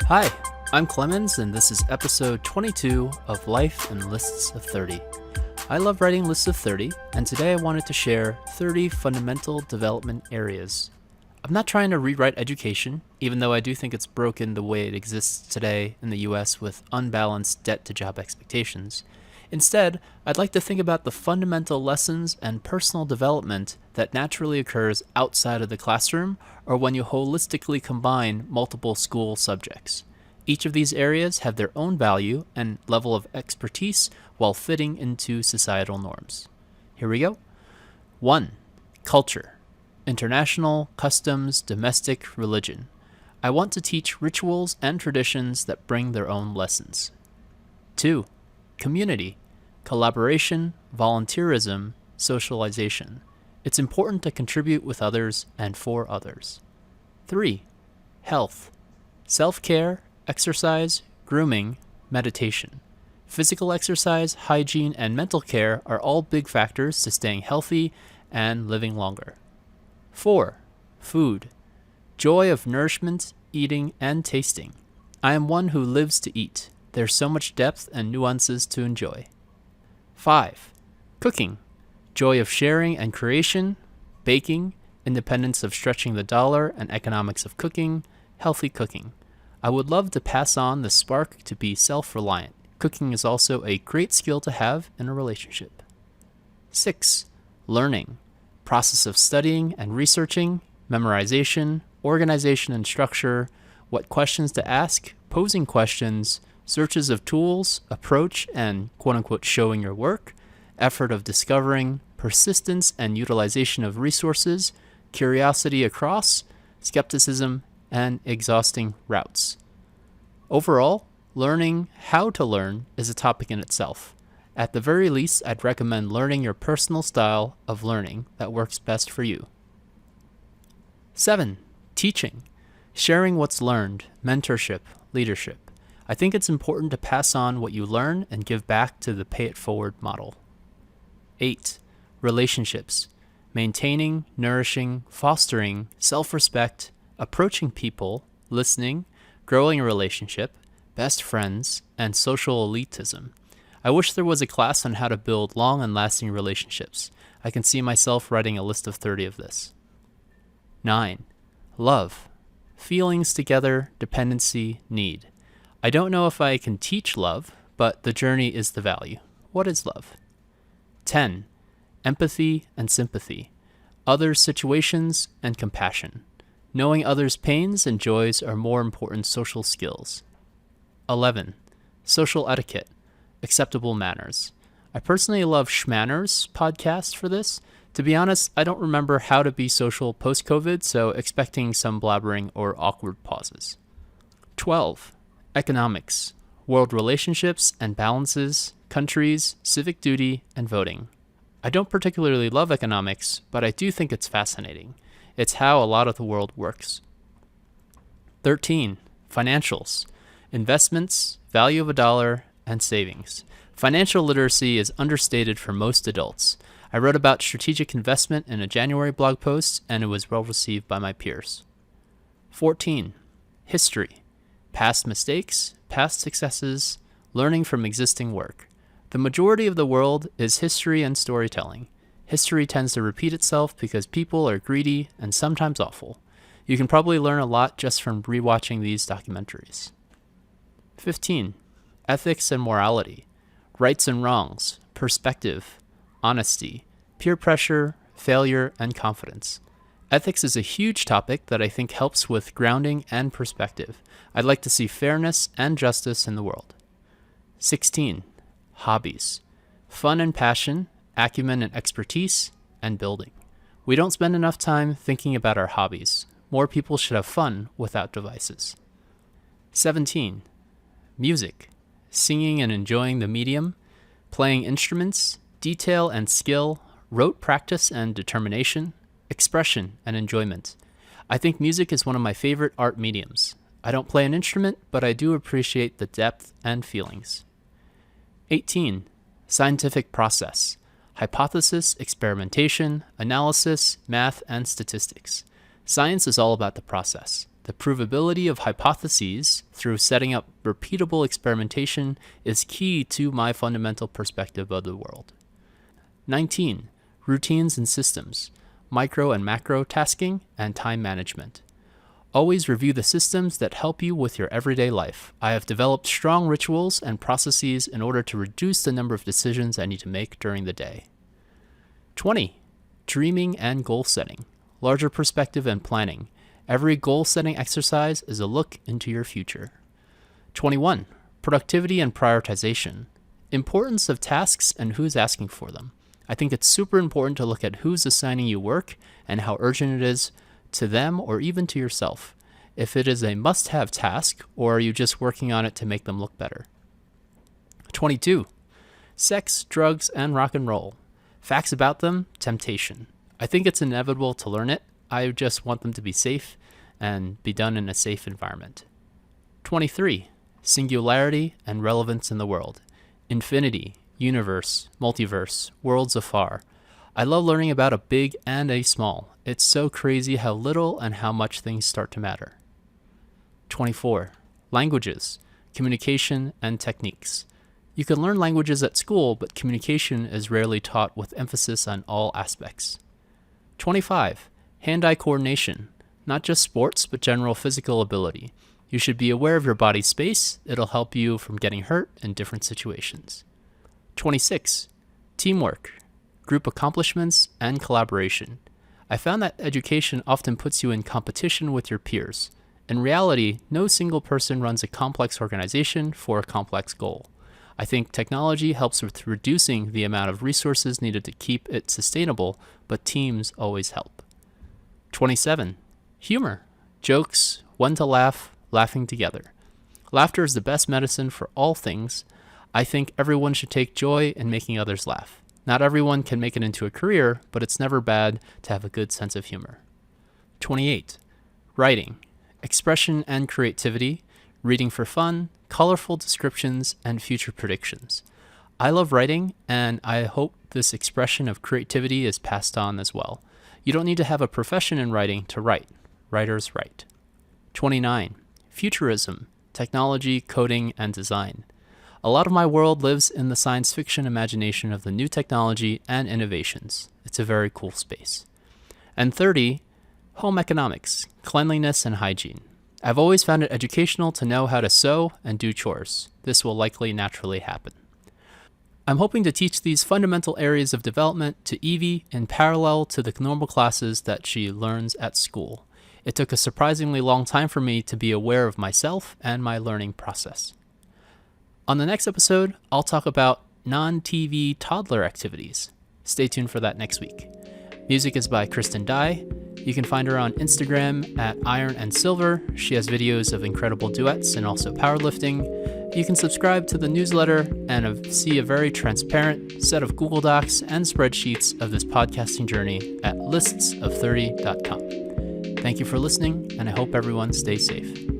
Hi, I'm Clemens, and this is episode 22 of Life in Lists of 30. I love writing lists of 30, and today I wanted to share 30 fundamental development areas. I'm not trying to rewrite education, even though I do think it's broken the way it exists today in the US with unbalanced debt-to-job expectations. Instead, I'd like to think about the fundamental lessons and personal development that naturally occurs outside of the classroom or when you holistically combine multiple school subjects. Each of these areas have their own value and level of expertise while fitting into societal norms. Here we go. 1. Culture. International, customs, domestic, religion. I want to teach rituals and traditions that bring their own lessons. 2. Community. Collaboration, volunteerism, socialization. It's important to contribute with others and for others. 3. Health. Self-care, exercise, grooming, meditation. Physical exercise, hygiene, and mental care are all big factors to staying healthy and living longer. 4. Food. Joy of nourishment, eating, and tasting. I am one who lives to eat. There's so much depth and nuances to enjoy. 5. Cooking. Joy of sharing and creation, baking, independence of stretching the dollar and economics of cooking, healthy cooking. I would love to pass on the spark to be self-reliant. Cooking is also a great skill to have in a relationship. 6. Learning. Process of studying and researching, memorization, organization and structure, what questions to ask, posing questions, searches of tools, approach, and quote-unquote showing your work, effort of discovering, persistence and utilization of resources, curiosity across, skepticism, and exhausting routes. Overall, learning how to learn is a topic in itself. At the very least, I'd recommend learning your personal style of learning that works best for you. 7. Teaching. Sharing what's learned, mentorship, leadership. I think it's important to pass on what you learn and give back to the pay-it-forward model. 8. Relationships. Maintaining, nourishing, fostering, self-respect, approaching people, listening, growing a relationship, best friends, and social elitism. I wish there was a class on how to build long and lasting relationships. I can see myself writing a list of 30 of this. 9. Love. Feelings together, dependency, need. I don't know if I can teach love, but the journey is the value. What is love? 10. Empathy and sympathy. Others' situations and compassion. Knowing others' pains and joys are more important social skills. 11. Social etiquette. Acceptable manners. I personally love Schmanners podcast for this. To be honest, I don't remember how to be social post-COVID, so expecting some blabbering or awkward pauses. 12. Economics. World relationships and balances, countries, civic duty, and voting. I don't particularly love economics, but I do think it's fascinating. It's how a lot of the world works. 13. Financials. Investments, value of a dollar, and savings. Financial literacy is understated for most adults. I wrote about strategic investment in a January blog post, and it was well received by my peers. 14. History. Past mistakes, past successes, learning from existing work. The majority of the world is history and storytelling. History tends to repeat itself because people are greedy and sometimes awful. You can probably learn a lot just from rewatching these documentaries. 15. Ethics and morality. Rights and wrongs, perspective, honesty, peer pressure, failure, and confidence. Ethics is a huge topic that I think helps with grounding and perspective. I'd like to see fairness and justice in the world. 16. Hobbies. Fun and passion, acumen and expertise, and building. We don't spend enough time thinking about our hobbies. More people should have fun without devices. 17. Music. Singing and enjoying the medium, playing instruments, detail and skill, rote practice and determination, expression and enjoyment. I think music is one of my favorite art mediums. I don't play an instrument, but I do appreciate the depth and feelings. 18. Scientific process. Hypothesis, experimentation, analysis, math, and statistics. Science is all about the process. The provability of hypotheses through setting up repeatable experimentation is key to my fundamental perspective of the world. 19. Routines and systems, micro and macro tasking, and time management. Always review the systems that help you with your everyday life. I have developed strong rituals and processes in order to reduce the number of decisions I need to make during the day. 20. Dreaming and goal setting, larger perspective and planning. Every goal-setting exercise is a look into your future. 21. Productivity and prioritization. Importance of tasks and who's asking for them. I think it's super important to look at who's assigning you work and how urgent it is to them or even to yourself. If it is a must-have task, or are you just working on it to make them look better? 22. Sex, drugs, and rock and roll. Facts about them, temptation. I think it's inevitable to learn it. I just want them to be safe and be done in a safe environment. 23. Singularity and relevance in the world. Infinity, universe, multiverse, worlds afar. I love learning about a big and a small. It's so crazy how little and how much things start to matter. 24. Languages, communication, and techniques. You can learn languages at school, but communication is rarely taught with emphasis on all aspects. 25. Hand-eye coordination, not just sports, but general physical ability. You should be aware of your body's space. It'll help you from getting hurt in different situations. 26. Teamwork, group accomplishments, and collaboration. I found that education often puts you in competition with your peers. In reality, no single person runs a complex organization for a complex goal. I think technology helps with reducing the amount of resources needed to keep it sustainable, but teams always help. 27. Humor, jokes, when to laugh, laughing together. Laughter is the best medicine for all things. I think everyone should take joy in making others laugh. Not everyone can make it into a career, but it's never bad to have a good sense of humor. 28. Writing, expression and creativity, reading for fun, colorful descriptions, and future predictions. I love writing, and I hope this expression of creativity is passed on as well. You don't need to have a profession in writing to write. Writers write. 29. Futurism, technology, coding, and design. A lot of my world lives in the science fiction imagination of the new technology and innovations. It's a very cool space. And 30. Home economics, cleanliness, and hygiene. I've always found it educational to know how to sew and do chores. This will likely naturally happen. I'm hoping to teach these fundamental areas of development to Evie in parallel to the normal classes that she learns at school. It took a surprisingly long time for me to be aware of myself and my learning process. On the next episode, I'll talk about non-TV toddler activities. Stay tuned for that next week. Music is by Kristen Dye. You can find her on Instagram at Iron and Silver. She has videos of incredible duets and also powerlifting. You can subscribe to the newsletter and see a very transparent set of Google Docs and spreadsheets of this podcasting journey at listsof30.com. Thank you for listening, and I hope everyone stays safe.